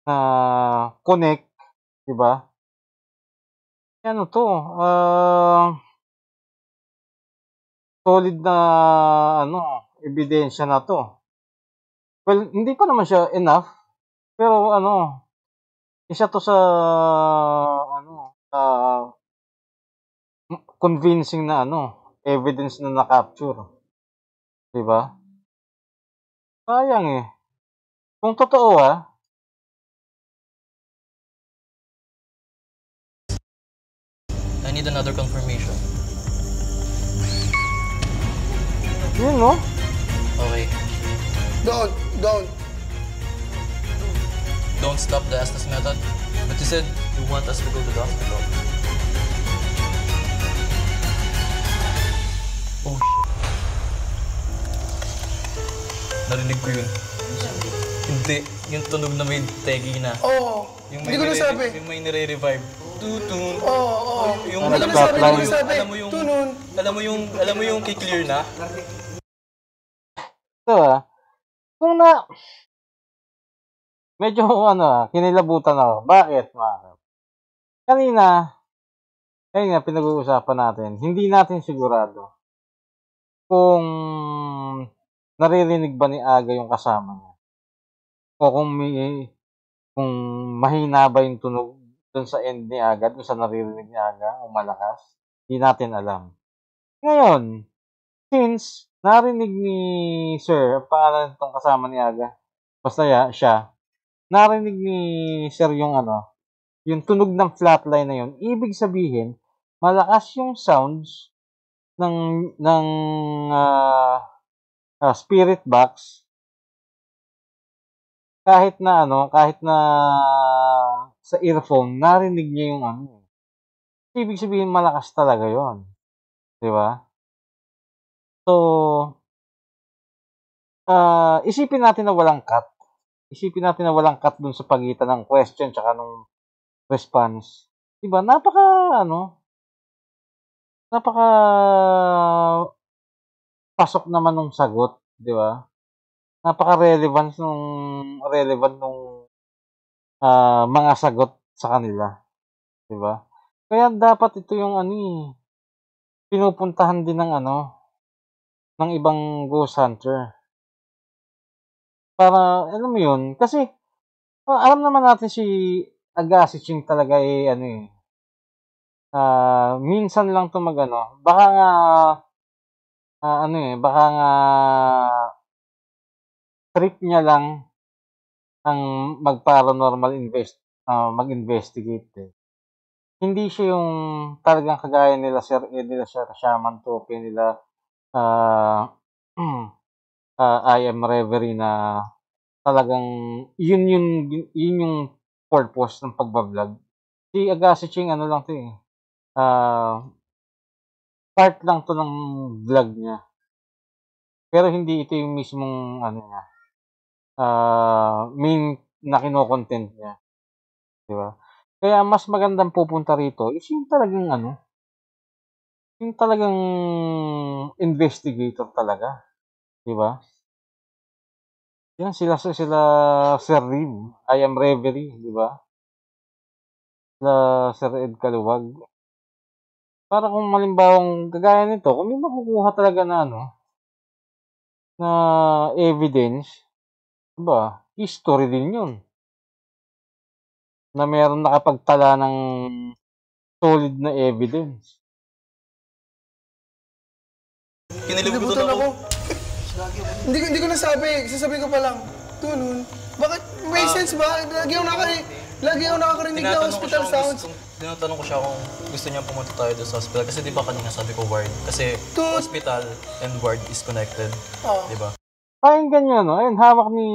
A: na connect, diba? Ano to, solid na ebidensya na to. Well, hindi pa naman siya enough, pero isa to sa convincing na evidence na na-capture. Diba? Sayang eh. Kung totoo
E: I need another confirmation.
A: yun no?
E: Okay. Don't stop the Estes method. But you said you want us to go to the hospital. Oh, narinig ko yun. Hindi. Yung tunog na may tegi na.
G: Oo. Hindi ko nasabi.
E: Yung may nire-revive. Tutun.
G: Oo.
E: Yung
A: Ano nasabi?
E: alam mo yung kiklear na?
A: Ito kung medyo kinilabutan ako. Bakit? Kanina, ayun nga, pinag-uusapan natin, hindi natin sigurado kung naririnig ba ni Aga yung kasama niya. O kung mahina ba yung tunog dun sa end ni Aga, dun sa naririnig ni Aga, o malakas. Hindi natin alam. Ngayon, since narinig ni Sir, ang pangalan itong kasama ni Aga, basta siya, narinig ni Sir yung yung tunog ng flatline na yun, ibig sabihin, malakas yung sounds ng spirit box kahit na sa earphone narinig niya yung ibig sabihin malakas talaga yon, di ba? So isipin natin na walang cut dun sa pagitan ng question tsaka nung response, di ba? Napaka pasok naman nung sagot, di ba? Napaka-relevant nung mga sagot sa kanila, di ba? Kaya dapat ito yung pinupuntahan din ng ibang ghost hunter. Para alam mo yun, kasi alam naman natin si Agassi Ching talaga minsan lang to baka nga baka nga trip niya lang ang mag-paranormal mag-investigate. Hindi siya yung talagang kagaya nila Sir Ed, nila Sir Shaman Tope, nila I Am Reverie na talagang yun yung purpose ng pagbablog. Si Agassi Ching lang to part lang to ng vlog niya. Pero hindi ito yung mismong main na kino-content niya. Di ba? Kaya mas magandang pupunta rito is yung talagang investigator talaga. Di ba? Yan sila Sir Reeve, I Am Reverie, di ba? Sir Ed Kaluwag. Para kung malimbawang kagaya nito, kung may makukuha talaga na na evidence, diba? History din yun. Na meron nakapagtala ng solid na evidence.
G: Kinilibutan ako. Hindi ko nasabi. Sasabihin ko pa lang. Tunun. Bakit? May sense ba? Lagi ako nakakarinig na hospital sounds.
E: Tinatanong ko siya kung gusto niya pumunta tayo sa hospital. Kasi di ba kanina sabi ko ward? Kasi hospital and ward is connected. Di ba?
A: Pakinggan nyo, ayun, hawak ni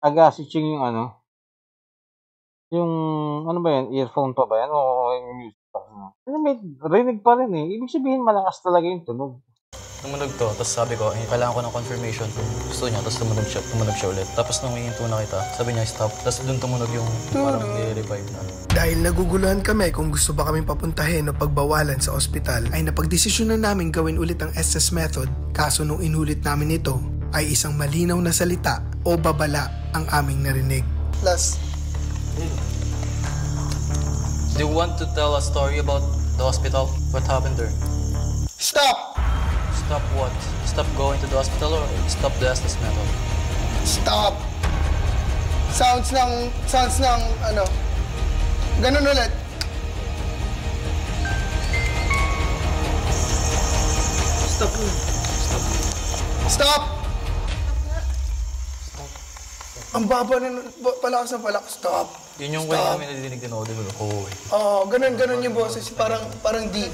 A: Agassi Ching yung yung, ba yan, earphone pa ba yan? O yung music box na. May rinig pa rin Ibig sabihin, malakas talaga yung tunog.
E: Tumunog to, tapos sabi ko, kailangan ko ng confirmation kung gusto niya, tapos tumunog siya ulit. Tapos nung hihinto na kita, sabi niya stop, tapos doon tumunog yung parang i-revive na.
B: Dahil naguguluhan kami kung gusto ba kaming papuntahin o pagbawalan sa ospital, ay napagdesisyonan namin gawin ulit ang Estes method, kaso nung inulit namin ito, ay isang malinaw na salita o babala ang aming narinig.
G: Last.
E: Do you want to tell a story about the hospital? What happened there?
G: Stop!
E: Stop what? Stop going to the hospital or stop the Estes method?
G: Stop! Sounds ng ganun ulit.
C: Stop.
G: Stop! Ang baba na, palakas na palakas. Stop!
E: Yun yung kwento namin nadidinig din audible. Oo eh.
G: Oo, ganun yung boses. Parang deep.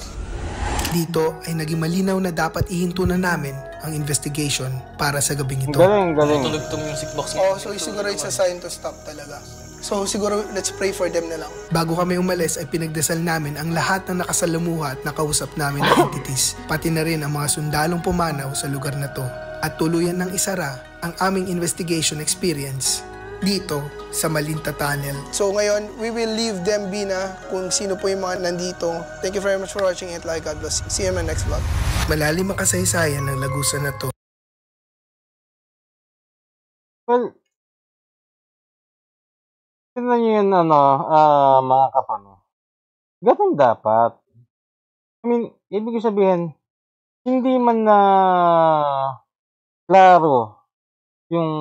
G: Dito ay naging malinaw na dapat ihinto na namin ang investigation para sa gabing ito.
A: Galing.
E: Tulog tong music box.
G: So siguro it's a sign to stop talaga. So siguro let's pray for them na lang. Bago kami umalis ay pinagdasal namin ang lahat ng nakasalamuha at nakausap namin na entities, pati na rin ang mga sundalong pumanaw sa lugar na to. At tuluyan ng isara ang aming investigation experience dito sa Malinta Tunnel. So ngayon, we will leave them be na kung sino po yung mga nandito. Thank you very much for watching it. Like, God bless. See you in my next vlog. Malalim ang kasaysayan ng lagusan na to.
A: Well, tignan nyo yun, mga kapano. Ganun dapat. I mean, ibig sabihin, hindi man na klaro yung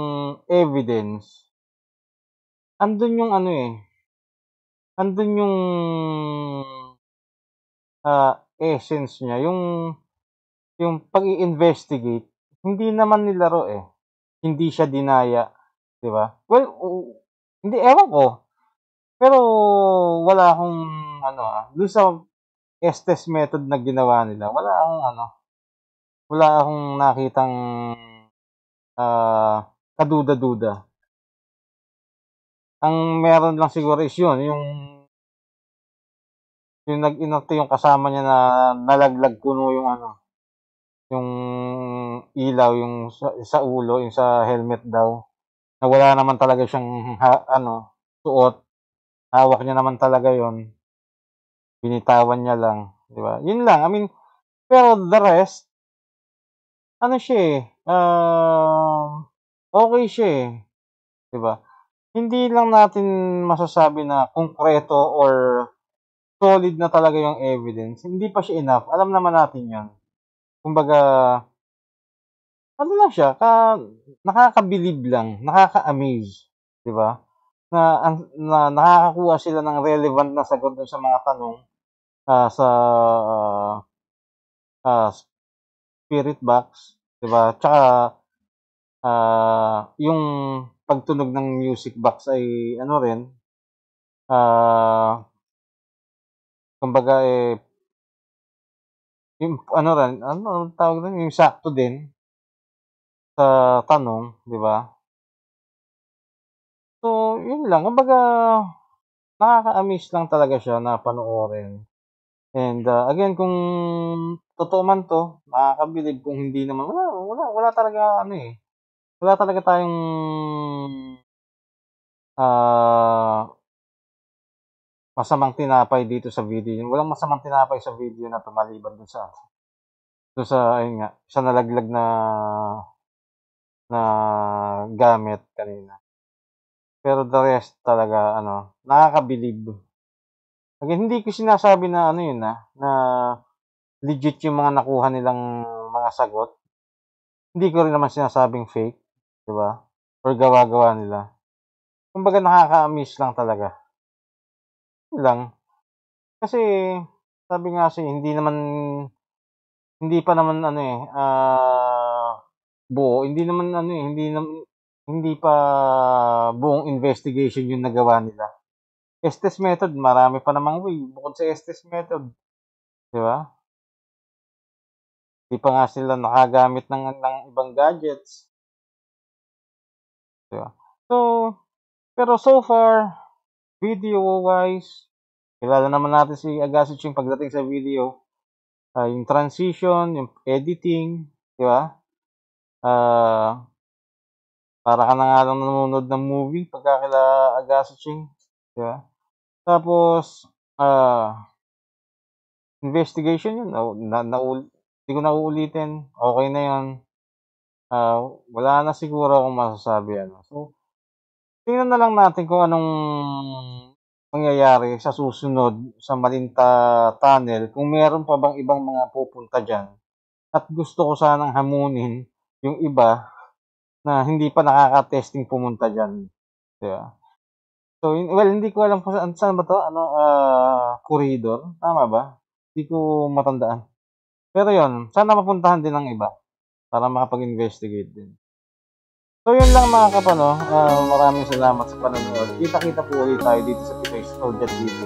A: evidence. Andun yung andun yung essence niya, yung pag-i-investigate, hindi naman nilaro eh. Hindi siya dinaya, di ba? Well, hindi, ewan ko. Pero wala akong doon sa Estes method na ginawa nila, wala akong nakitang kaduda-duda. Ang meron lang siguro is yun, yung nag-inarte yung kasama niya na nalaglag kuno yung yung ilaw, yung sa ulo, yung sa helmet daw. Na wala naman talaga siyang suot. Hawak niya naman talaga yon. Binitawan niya lang, di ba? Yun lang. I mean, pero the rest, siya okay siya di ba? Hindi lang natin masasabi na konkreto or solid na talaga yung evidence. Hindi pa siya enough. Alam naman natin yan. Kumbaga, lang siya, nakakabilib lang, nakaka-amaze, di ba? Na nakakakuha sila ng relevant na sagot dun sa mga tanong sa spirit box, di ba? Tsaka yung pagtunog ng music box ay rin, kumbaga yung tawag doon, yung sakto din sa tanong, di ba? So, yun lang. Kumbaga, nakaka-amaze lang talaga siya na panoorin. And again, kung totoo man to, nakakabilib. Kung hindi naman, wala talaga wala talaga tayong masamang tinapay dito sa video. Walang masamang tinapay sa video na maliban dun sa ayun nga, sa nalaglag na gamit kanina. Pero the rest talaga, nakakabilib. Again, hindi ko sinasabi na na legit yung mga nakuha nilang mga sagot. Hindi ko rin naman sinasabing fake, di ba? Or gawa-gawa nila. Kumbaga nakaka-amaze lang talaga. Yun lang. Kasi, sabi nga hindi pa naman buo. Hindi pa buong investigation yung nagawa nila. Estes method, marami pa namang way bukod sa Estes method. Di ba? Hindi pa nga sila nakagamit ng ibang gadgets. Di ba? So, pero so far, video-wise, kilala naman natin si Agassi yung pagdating sa video. Yung transition, yung editing, di ba? Para ka na nga lang nanonood ng movie pagka kila Agassi, di ba? Tapos, investigation yun. Hindi ko na uulitin. Okay na yun. Wala na siguro akong masasabi. So, tingnan na lang natin kung anong mangyayari sa susunod sa Malinta Tunnel. Kung meron pa bang ibang mga pupunta dyan. At gusto ko sanang hamunin yung iba na hindi pa nakaka-testing pumunta dyan. Diba? So, well, hindi ko alam kung saan ba to? Corridor? Tama ba? Hindi ko matandaan. Pero yon, sana mapuntahan din ng iba. para makapag-investigate din. So yun lang mga kapano, maraming salamat sa panonood. Kita-kita po ulit tayo dito sa Pinoy Soldier TV.